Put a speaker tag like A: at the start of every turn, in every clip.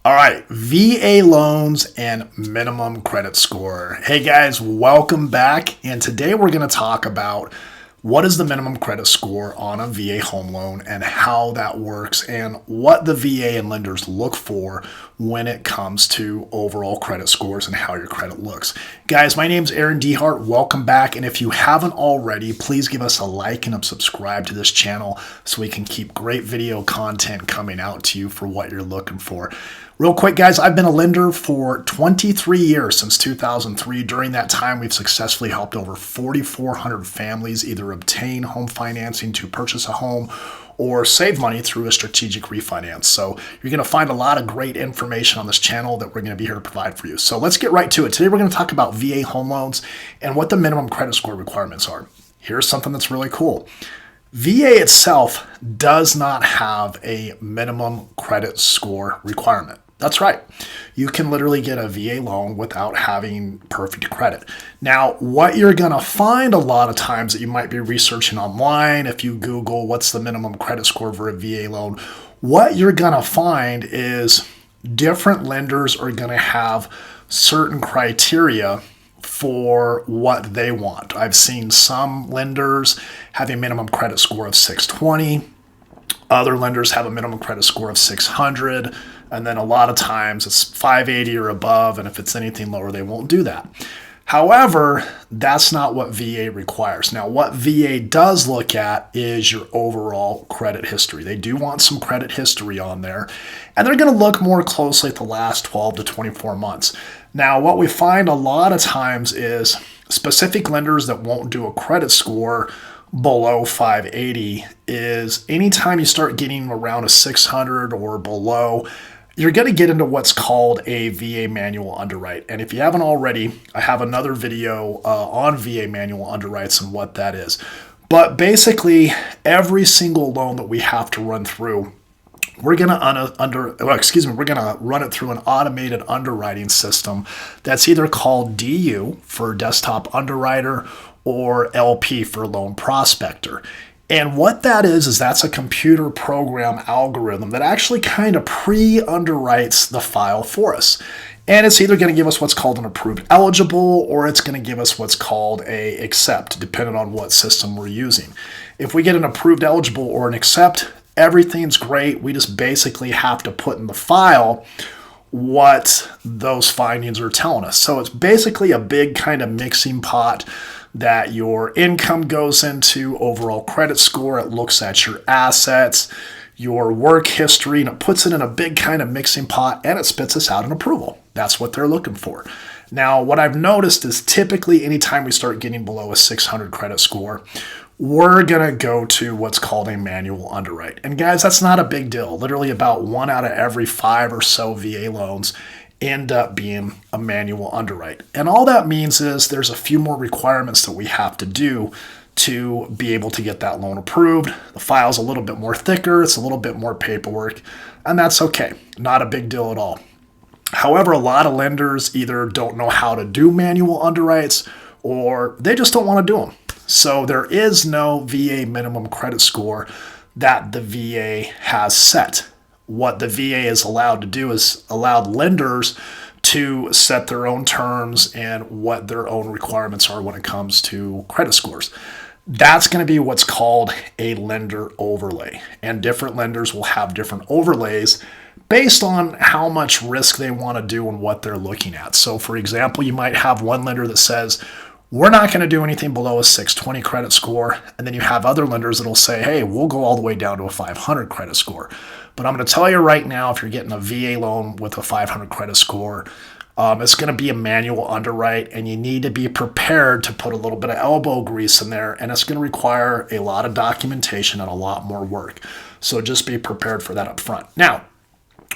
A: All right, VA loans and minimum credit score. Hey guys, welcome back. And today we're going to talk about what is the minimum credit score on a VA home loan and how that works and what the VA and lenders look for when it comes to overall credit scores and how your credit looks. Guys, my name's Aaron DeHart. Welcome back. And if you haven't already, please give us a like and subscribe to this channel so we can keep great video content coming out to you for what you're looking for. Real quick, guys, I've been a lender for 23 years, since 2003. During that time, we've successfully helped over 4,400 families either obtain home financing to purchase a home or save money through a strategic refinance. So you're going to find a lot of great information on this channel that we're going to be here to provide for you. So let's get right to it. Today, we're going to talk about VA home loans and what the minimum credit score requirements are. Here's something that's really cool. VA itself does not have a minimum credit score requirement. That's right. You can literally get a VA loan without having perfect credit. Now, what you're going to find a lot of times that you might be researching online, if you Google what's the minimum credit score for a VA loan, what you're going to find is different lenders are going to have certain criteria for what they want. I've seen some lenders have a minimum credit score of 620. Other lenders have a minimum credit score of 600. And then a lot of times it's 580 or above. And if it's anything lower, they won't do that. However, that's not what VA requires. Now, what VA does look at is your overall credit history. They do want some credit history on there, and they're going to look more closely at the last 12 to 24 months. Now, what we find a lot of times is specific lenders that won't do a credit score below 580 is anytime you start getting around a 600 or below, you're going to get into what's called a VA manual underwrite. And if you haven't already, I have another video on VA manual underwrites and what that is. But basically, every single loan that we have to run through, we're going to run it through an automated underwriting system that's either called DU for desktop underwriter or LP for loan prospector. And what that is that's a computer program algorithm that actually kind of pre-underwrites the file for us. And it's either going to give us what's called an approved eligible, or it's going to give us what's called a accept, depending on what system we're using. If we get an approved eligible or an accept, everything's great. We just basically have to put in the file what those findings are telling us. So it's basically a big kind of mixing pot that your income goes into, overall credit score. It looks at your assets, your work history, and it puts it in a big kind of mixing pot, and it spits us out an approval. That's what they're looking for. Now, what I've noticed is typically anytime we start getting below a 600 credit score, we're going to go to what's called a manual underwrite. And guys, that's not a big deal. Literally about 1 out of every 5 or so VA loans end up being a manual underwrite. And all that means is there's a few more requirements that we have to do to be able to get that loan approved. The file's a little bit more thicker, it's a little bit more paperwork, and that's okay. Not a big deal at all. However, a lot of lenders either don't know how to do manual underwrites or they just don't want to do them. So there is no VA minimum credit score that the VA has set. What the VA is allowed to do is allowed lenders to set their own terms and what their own requirements are when it comes to credit scores. That's going to be what's called a lender overlay. And different lenders will have different overlays based on how much risk they want to do and what they're looking at. So for example, you might have one lender that says, we're not going to do anything below a 620 credit score. And then you have other lenders that'll say, hey, we'll go all the way down to a 500 credit score. But I'm going to tell you right now, if you're getting a VA loan with a 500 credit score, it's going to be a manual underwrite, and you need to be prepared to put a little bit of elbow grease in there, and it's going to require a lot of documentation and a lot more work. So just be prepared for that up front. Now,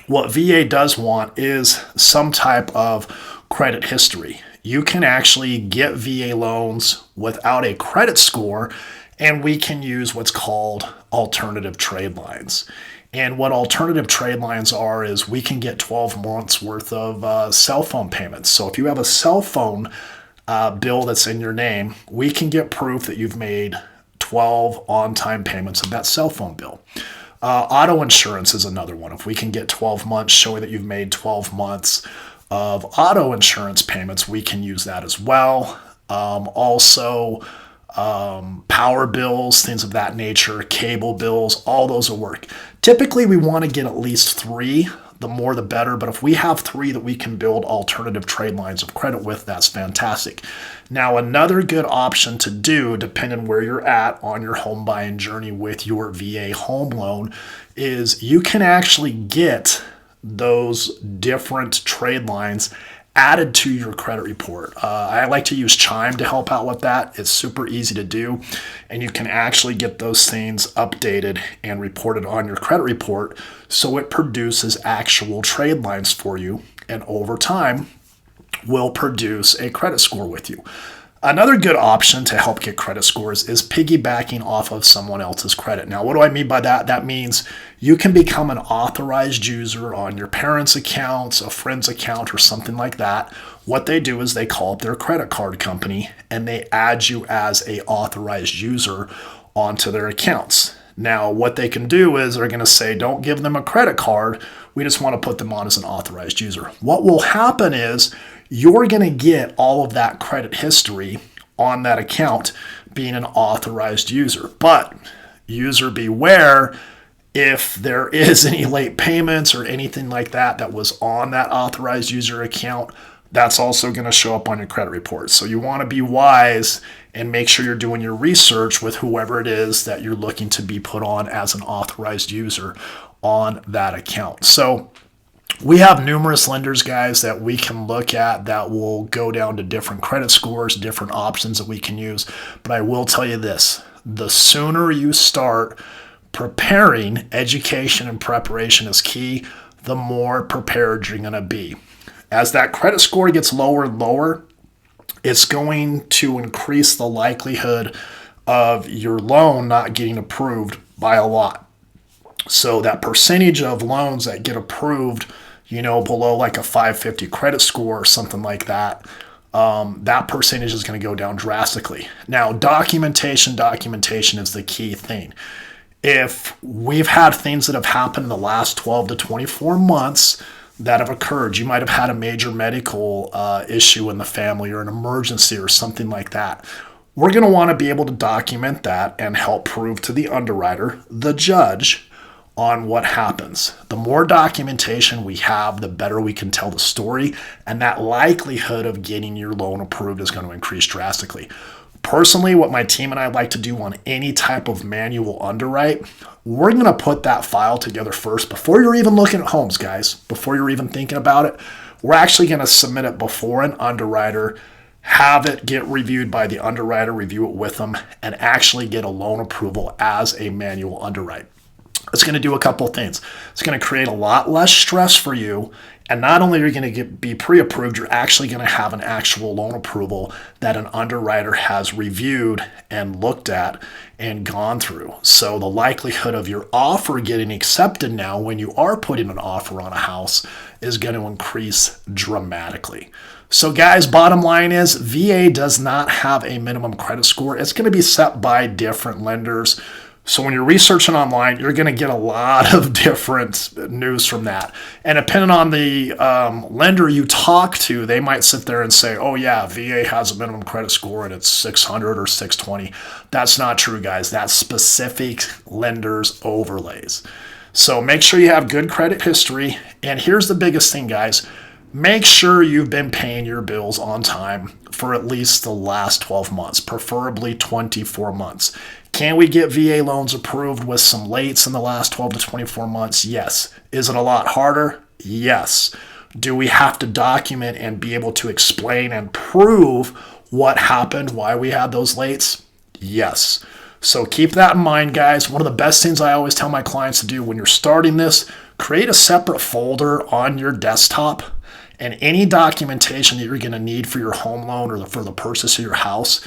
A: what VA does want is some type of credit history. You can actually get VA loans without a credit score, and we can use what's called alternative trade lines. And what alternative trade lines are is we can get 12 months worth of cell phone payments. So if you have a cell phone bill that's in your name, we can get proof that you've made 12 on-time payments of that cell phone bill. Auto insurance is another one. If we can get 12 months showing that you've made 12 months of auto insurance payments, we can use that as well. Also, power bills, things of that nature, cable bills, all those will work. Typically, we want to get at least 3. The more the better, but if we have 3 that we can build alternative trade lines of credit with, that's fantastic. Now, another good option to do, depending where you're at on your home buying journey with your VA home loan, is you can actually get those different trade lines added to your credit report. I like to use Chime to help out with that. It's super easy to do, and you can actually get those things updated and reported on your credit report so it produces actual trade lines for you, and over time will produce a credit score with you. Another good option to help get credit scores is piggybacking off of someone else's credit. Now, what do I mean by that? That means you can become an authorized user on your parents' accounts, a friend's account, or something like that. What they do is they call up their credit card company and they add you as an authorized user onto their accounts. Now, what they can do is they're going to say, don't give them a credit card. We just want to put them on as an authorized user. What will happen is you're going to get all of that credit history on that account being an authorized user. But user beware, if there is any late payments or anything like that that was on that authorized user account, that's also going to show up on your credit report. So you want to be wise and make sure you're doing your research with whoever it is that you're looking to be put on as an authorized user on that account. So we have numerous lenders, guys, that we can look at that will go down to different credit scores, different options that we can use. But I will tell you this, the sooner you start preparing, education and preparation is key, the more prepared you're going to be. As that credit score gets lower and lower, it's going to increase the likelihood of your loan not getting approved by a lot. So that percentage of loans that get approved, below like a 550 credit score or something like that, that percentage is going to go down drastically. Now, documentation is the key thing. If we've had things that have happened in the last 12 to 24 months that have occurred, you might have had a major medical issue in the family or an emergency or something like that. We're going to want to be able to document that and help prove to the underwriter, the judge, on what happens. The more documentation we have, the better we can tell the story, and that likelihood of getting your loan approved is going to increase drastically. Personally, what my team and I like to do on any type of manual underwrite, we're going to put that file together first before you're even looking at homes, guys. Before you're even thinking about it, we're actually going to submit it before an underwriter, have it get reviewed by the underwriter, review it with them, and actually get a loan approval as a manual underwrite. It's going to do a couple of things. It's going to create a lot less stress for you. And not only are you going to be pre-approved, you're actually going to have an actual loan approval that an underwriter has reviewed and looked at and gone through. So the likelihood of your offer getting accepted now when you are putting an offer on a house is going to increase dramatically. So guys, bottom line is VA does not have a minimum credit score. It's going to be set by different lenders. So when you're researching online, you're going to get a lot of different news from that. And depending on the lender you talk to, they might sit there and say, oh yeah, VA has a minimum credit score and it's 600 or 620. That's not true, guys. That's specific lenders' overlays. So make sure you have good credit history. And here's the biggest thing, guys. Make sure you've been paying your bills on time for at least the last 12 months, preferably 24 months. Can we get VA loans approved with some lates in the last 12 to 24 months? Yes. Is it a lot harder? Yes. Do we have to document and be able to explain and prove what happened, why we had those lates? Yes. So keep that in mind, guys. One of the best things I always tell my clients to do when you're starting this, create a separate folder on your desktop, and any documentation that you're going to need for your home loan or for the purchase of your house,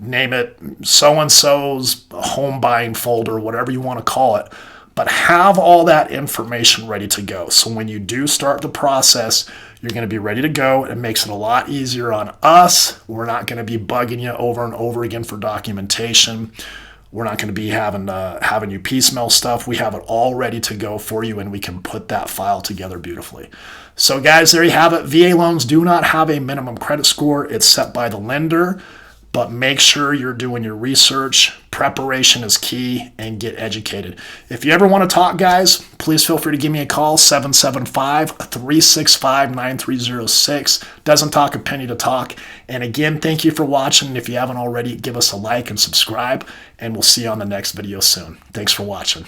A: name it so-and-so's home buying folder, whatever you want to call it, but have all that information ready to go. So when you do start the process, you're going to be ready to go. It makes it a lot easier on us. We're not going to be bugging you over and over again for documentation. We're not going to be having you piecemeal stuff. We have it all ready to go for you, and we can put that file together beautifully. So guys, there you have it. VA loans do not have a minimum credit score. It's set by the lender, but make sure you're doing your research. Preparation is key, and get educated. If you ever want to talk, guys, please feel free to give me a call, 775-365-9306. Doesn't talk a penny to talk. And again, thank you for watching. If you haven't already, give us a like and subscribe, and we'll see you on the next video soon. Thanks for watching.